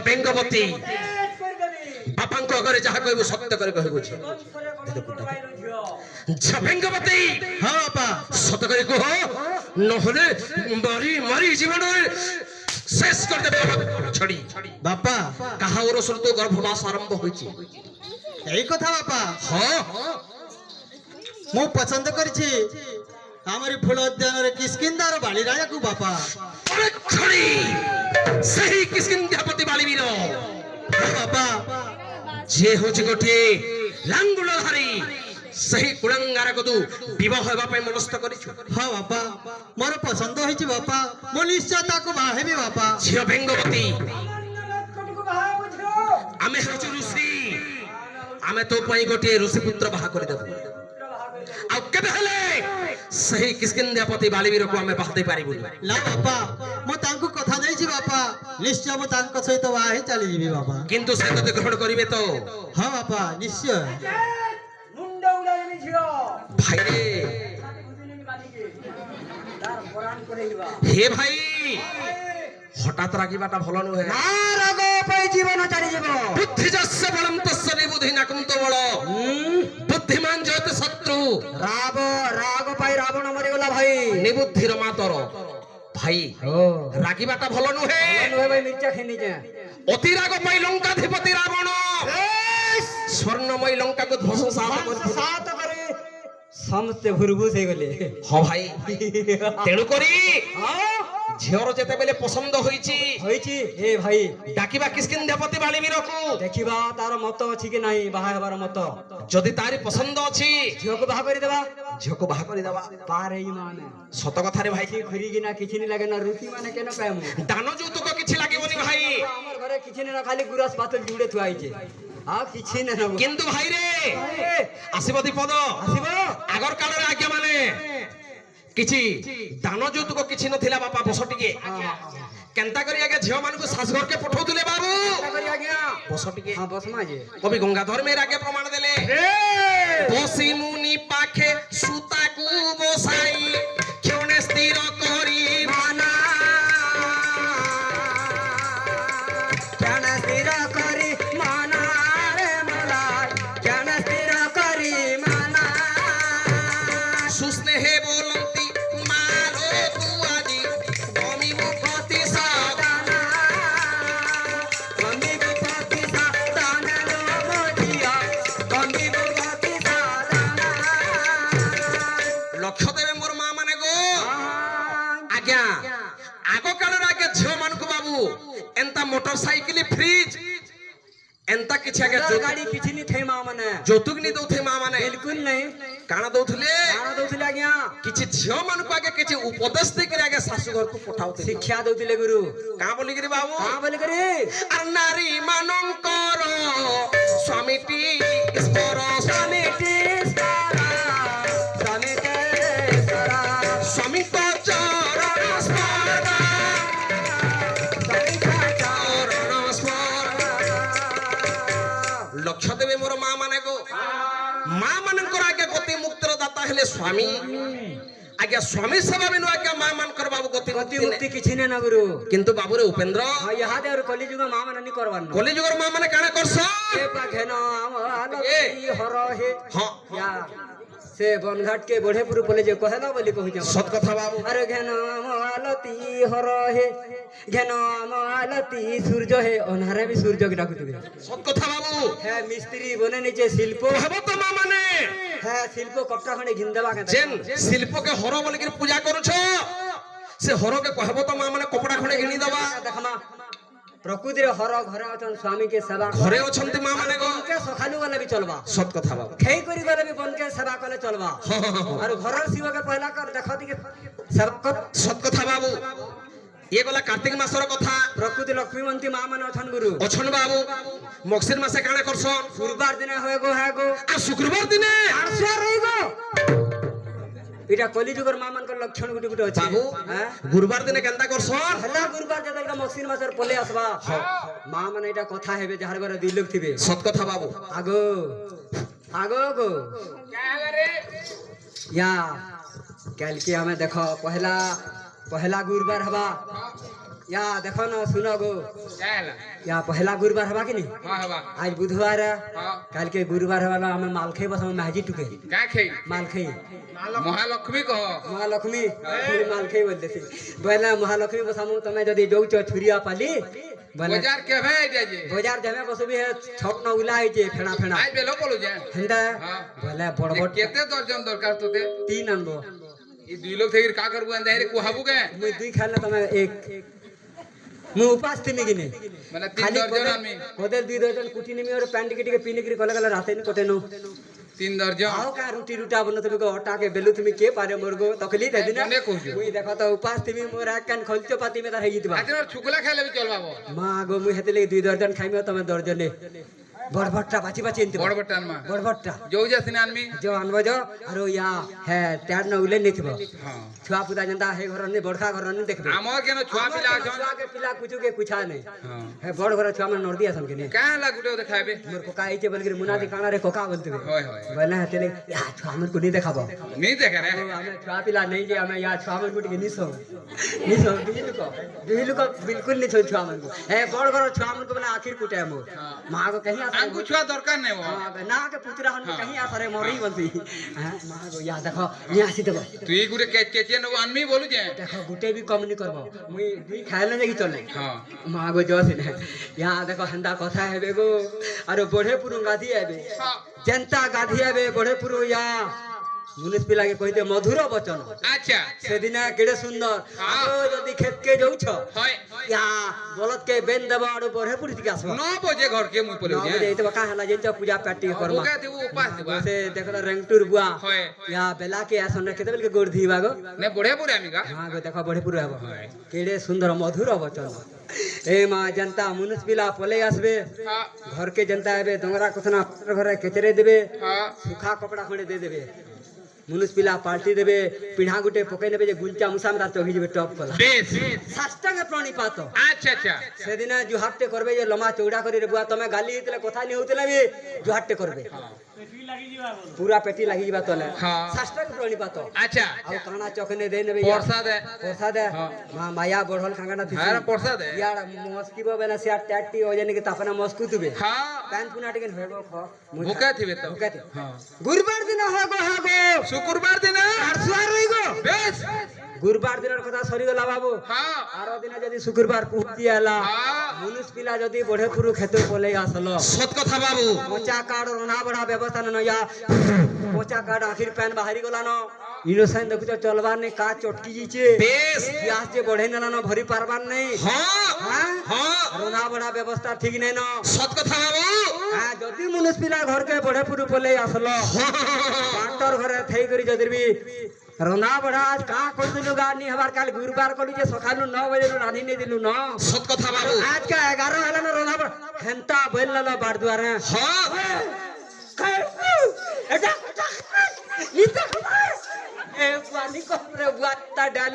ବେଙ୍ଗବତୀ ବାପାଙ୍କ ଆଗରେ ଯାହା କହିବୁ ସତ୍ୟ କରି କହିବୁ ଝିଅ ବେଙ୍ଗବତୀ। ହଁ ବାପା ସତ କରି କୁହ ନହେଲେ ମାରି ମାରି ଜୀବନରେ শেষ করে দেবে ছড়ি। বাপা কাহা ওরসর তো গর্ভবাস আরম্ভ হয়েছে। এই কথা বাপা হ্যাঁ ମୁଁ ପସନ୍ଦ କରିଛି ଆମରି ଫୁଲ ଉଦ୍ୟାନରେ କିସ୍କିନ୍ଦାର ବାଳି ରାଜାକୁ ବାପା। ছড়ি সেই কিষ্কিন্ধাপতি বালিবীর ବାପା যে হচ্ছে গোটিয়ে লাঙ্গুল ধারী সেই কুলাঙ্গারକୁ ତୁ ବିବାହ ହେବା ପାଇଁ ମନସ୍ଥ କରିଛୁ। ହଁ ବାପା ମୋର ପସନ୍ଦ ହେଇଛି ବାପା ମୁଁ ନିଶ୍ଚୟ ତାକୁ ବାହା ହେବି ବାପା। ଝିଅ ବେଙ୍ଗବତୀ ଆମେ ହେଉଛୁ ଋଷି ଆମେ ତୋ ପାଇଁ ଗୋଟିଏ ଋଷି ପୁତ୍ର ବାହା କରିଦେବୁ। ଆଉ କେବେ ହେଲେ ସେହି କିଷ୍କିନ୍ଧାପତି ବାଲିବୀରକୁ ଆମେ ବାହା ଦେଇ ପାରିବୁନି। ନା ବାପା ମୁଁ ତାଙ୍କୁ କଥା ଦେଇଛି ବାପା ନିଶ୍ଚୟ ମୁଁ ତାଙ୍କ ସହିତ ବାହା ହେଇ ଚାଲିଯିବି ବାପା। କିନ୍ତୁ ସେ ତତେ ଗ୍ରହଣ କରିବେ ତ? ହଁ ବାପା ନିଶ୍ଚୟ। ভাইরে হে ভাই হঠাৎ রাগিবাটা ভালো নহে। না রাগ পাই জীবন চালি যাব। বুদ্ধি যস্য বলম তস্য নিবুদ্ধি নাকুম তো বল। বুদ্ধিমান যত শত্রু রাগ রাগ পাই রাবণ মরি গলা ভাই। নিবুদ্ধির মাতর ভাই রাগিবাটা ভালো নহে। নহে ভাই মির্চা খেনি যা। অতি রাগ পাই লঙ্কাধিপতি রাবণ স্বর্ণময় লঙ্কাকে ধ্বংস সাত করে ସମସ୍ତେ ଭୁରଭୁସ ହେଇଗଲେ। ହଁ ଭାଇ ତେଣୁ କରି ଝିଅର ଯେତେବେଳେ ପସନ୍ଦ ହୋଇଛି ଏ ଭାଇ ଡାକିବା କିଷ୍କିନ୍ଧାପତି ବାଲିବୀରକୁ ଦେଖିବା ତାର ମତ ଅଛି କି ନାହିଁ ବାହା ହେବାର ମତ। ଯଦି ତାରି ପସନ୍ଦ ଅଛି ଝିଅକୁ ବାହା କରିଦେବା। ଝିଅକୁ ବାହା କରିଦେବା। ପାର ହେଇ ମାନେ ସତ କଥାରେ ଭାଇ ଘୁରିକିନା କିଛି ନି ଲାଗେ ନା ରୁଟି ମାନେ କେନ ପାଏମୁ ଦାନ ଯୌତୁକ କିଛି ଲାଗିବନି ଭାଇ। ଆମର ଘରେ କିଛି ନି ନା ଖାଲି ଗୁରାସ ଭାତ ଜୁଡେ ଥୁଆ ହେଇଛି ଆଉ କିଛି ନା ନବ। କିନ୍ତୁ ଭାଇ ରେ ଆସିବ ଦୀପଦ ଆସିବ আগর কালের আজ্ঞা মানে কিছু দান যৌতুক কিছু নথিলা বাপা বস টিকে কেনতা করি আগে ঝিও মানকু শাশঘরকে পঠাউলে বাবু বস টিকে কবি গঙ্গাধর মেয়ের আগে প্রমাণ দেলে বসি মুনি পাখে সুতাকু বসাই ক্ষণে স্থির করি মানা কেন স্থির করি মানা রে মোলা কেন স্থির করি মানা সুস্নেহে বলন্তি মারো তুয়াজি গমি মুখতি সাদানা গমি মুখতি সাদানা লো মজিয়া গমি মুখতি সাদানা। লক্ষ্য দেবে মোর মা মানে গো আজ্ঞা আগ কালের আগে ঝিও মানকু বাবু এন্তা মোটরসাইকেল ফ্রিজ এন্তা কিছু আগে গাড়ি কিছু নি থে মা মানে যৌতুক নি দউথে মা মানে বিলকুল নাই। কানা দউথলে আজ্ঞା কিছু ঝিও মানকু আগে কিছু উপদেশ দেই করে আগে শাশু ঘরকু পঠাউতে শিক্ষা দউতিলে গুরু কা বলি করে বাবু কা বলি করে আর নারী মানঙ্কর স্বামীটি স্পর স্বামীটি সারা স্বামীতে সারা স্বামী তো চরণ স্পর্শ চরণ স্পর্শ লক্ষ্য দেবে মোর মা মানে গো মা মানঙ্কর আগে গতি মুক্তির দাতা হেলে স্বামী আগে স্বামী সেবা বিনু আগে মা মানকর বাবু গতি মুক্তি কিছু না গুরু কিন্তু বাবুরে উপেন্দ্র ইহাদে আর কলিযুগ মা মানে নি করবার না। কলিযুগর মা মানে কানে করছ এ পাখেন আমলতি হর হে হ্যাঁ ইয়া সে বনঘাট কে বড়েপুর বলে যে কহেলা বলি কহি যাব সত কথা বাবু। আরে ঘেন আমলতি হর হে ঘেন আমলতি সূর্য হে অনহারে বি সূর্য কে ডাকুতবে সত কথা বাবু। হ্যাঁ মিস্ত্রি বনে নিচে শিল্প হব তো মা মানে হ্যাঁ শিল্প কপটা খনে ঘিন দেবা কে যেন শিল্পকে হর বলি করে পূজা করছ সে হরকে কহব তো মা মানে কপড়া খনে ঘিনি দেবা। দেখমা প্রকৃতির হর ঘরে অছন স্বামী কে সেবা ঘরে অছন্তি মা মানে গো বনকে সখালু গলে বি চলবা। সত কথা বাবু। খেই করি গলে বি বনকে সেবা কলে চলবা আর ঘরের শিবকে পয়লা কর দেখ দিকে সেবা কর। সত কথা বাবু। ইয়ে গলা কার্তিক মাসর কথা প্রকৃতি লক্ষ্মীমন্তী মা মানে অছন গুরু অছন বাবু মকসির মাসে কানে করছন গুরুবার দিনে হয়ে গো হ্যাঁ গো আর শুক্রবার দিনে আরশে রই গো এটা কলিযুগের মা মানকর লক্ষণ গুটি গুটি আছে বাবু হ্যাঁ গুরুবার দিনে কেনতা করছন হেলা গুরুবার যেদিনকে মকসির মাসের পলে আসবা মা মানে এটা কথা হেবে যাহার ঘরে দুই লোক থিবে সত কথা বাবু। আগো আগো গো या कल के हमें देखो पहला पहला गुरुवार हवा या देखो ना सुनो गो क्या है या पहला गुरुवार हवा कि नहीं हाँ हवा आज बुधवार है हाँ कल के गुरुवार वाला हमें मालखे बस हमें महजी टुके क्या खेई मालखे महालक्ष्मी कहो महालक्ष्मी मालखे बोलते थे बोले महालक्ष्मी बस हम तुम्हें जदि जाऊच छुरिया पाली बोले बाजार के भाई जाजे बाजार जमे बस भी है छप न उलाई जे फेना फेना आज बेलो बोलो जे हेंदा हाँ बोले बड़ बड़ केते दर्जन दरकार तोते 3 अनबो ये दुई लोग थे का करबो अंदर रे कुहाबू के मुई दुई खाना तुम्हें एक मु उपास तिमी गिने माने 3 दर्जन आमी कोदल 2 दर्जन कुटी निमी और पैंट टिके पीने की कला कला राते न कोटे नो 3 दर्जन आओ का रोटी रूटा बन तुमको हटा के बेलु तुमी के पारे मोरगो तकली दे दिना कोने कहू मुई देखो तो उपास तिमी मोर कान खलचो पाती में तार हेगितबा आज छुकला खाइले भी चलबाबो मां गो मुई हेतले 2 दर्जन खाइमे तमे दर्जने बड़भट्टा बाची बाची इंत बड़ बटन में बड़भट्टा जो जसिन आनमी जो अनबो जो अरो या है त्यार न उले निथबो हां छुआ पुता जनता हे घर ने बड़खा घर ने देखबे हमर केनो छुआ पिला छन छुआ के पिला कुछु के कुछा नै हां हे बड़ घर छुआ में नर्दी आसन के ने का लागुटे देखाबे मोर कोका आइचे बलगिर मुनादी काना रे कोका बोलते होय होय बोले हेतले या छुआ मन को नहीं देखाबो नहीं देख रे हमें छुआ पिला नहीं जे हमें या छुआ मन को के निसो बिजलु को बिल्कुल नहीं छो छुआ मन को हे बड़ घर छुआ मन को बोले आखिर कुटे मो मां को कहीं आसा आंकु छुआ दरकार नहीं वो हाँ, ना के पुतरा हन कहीं आसा रे मोरी बनती हां मां को या देखो ये आसी देबो तू ई गुटे केचे न आनमी बोलु जे देखो गुटे भी कम नहीं करबो मुई दुई खाइले जे चले हां मां को जो सिने या देखो हंदा कथा हेबे गो अरे बड़े पुरु गाधी हेबे हां जनता गाधी हेबे बड़े पुरु या मुनिस पिला के कहते मधुर वचन अच्छा से दिन केड़े सुंदर हाँ। आरो जदी खेत के जाउछ होय या बलद के बेन देबा आरो बड़े पुरु के आसबा 9 बजे घर के मुई बोलु जे एतबा का हला जेंच पूजा पाठी करबा ओका देबो उपास देबा से देखो रेंगटूर बुआ होय या बेला के आसन रे केते बेल के गोड़ धीबा गो ने बड़े बुरे आमी का हां गो देखो बड़े पुरु आबो होय केड़े सुंदर मधुर वचन ए मां जनता मुनिस पिला पले आसबे हां घर के जनता हेबे डोंगरा कोथना घर केचरे देबे हां सुखा कपड़ा खंडे दे देबे मुनिस पिला पार्टी देबे पिढ़ा गुटे पकई नेबे जे गुंचा मुसा में चघी जेबे टॉप कला बेस साष्टांग प्रणिपात अच्छा अच्छा सेदिन जुहाटे करबे जे लमा चौड़ा करी रे बुआ तमे गाली हितले कथा नि होतले बे जुहाटे करबे पूरा पेटी लागी जीवा तले हां साष्टांग प्रणिपात अच्छा आ काना चखने दे नेबे परसा दे मां माया बढ़ल कांगना थी हां परसा दे यार मस्कीबो बेना सिया टैटी हो जाने के तापना मस्कुतबे हां पैन पुना टिकन हेबो ख भूखा थिबे तो भूखा थी हां गुरुवार दिन होगो शुक्रवार दिन आरसुआर रहिगो बेस गुरुवार दिन कथा सरी गला बाबू हां आरो दिन जदी शुक्रवार पुहती आला हां मुनिस पिला जदी बढे पुरु खेते पले आसलो सत कथा बाबू मोचा कार्ड रना बड़ा व्यवस्था न या मोचा कार्ड आखिर पैन बाहरी गला न इनोसेंट देखु चलबार ने का चटकी जीचे बेस प्यास जे बढ़े न न भरी पारबार नहीं हां हां रना बड़ा व्यवस्था ठीक नहीं न सत कथा बाबू हां जदी मुनिस पिला घर के बढे पुरु पले आसलो पाटर घरे थई करी जदी भी रना बड़ा आज का कर दिलु गानी हमार काल गुरुवार करी जे सकालु 9 बजे रानी ने दिलु न सत कथा बाबू आज का 11 हला न रना बड़ा हेंता बैल ल बाड़ द्वार हां एटा नीता ए पानी को रे बुआ ता डाल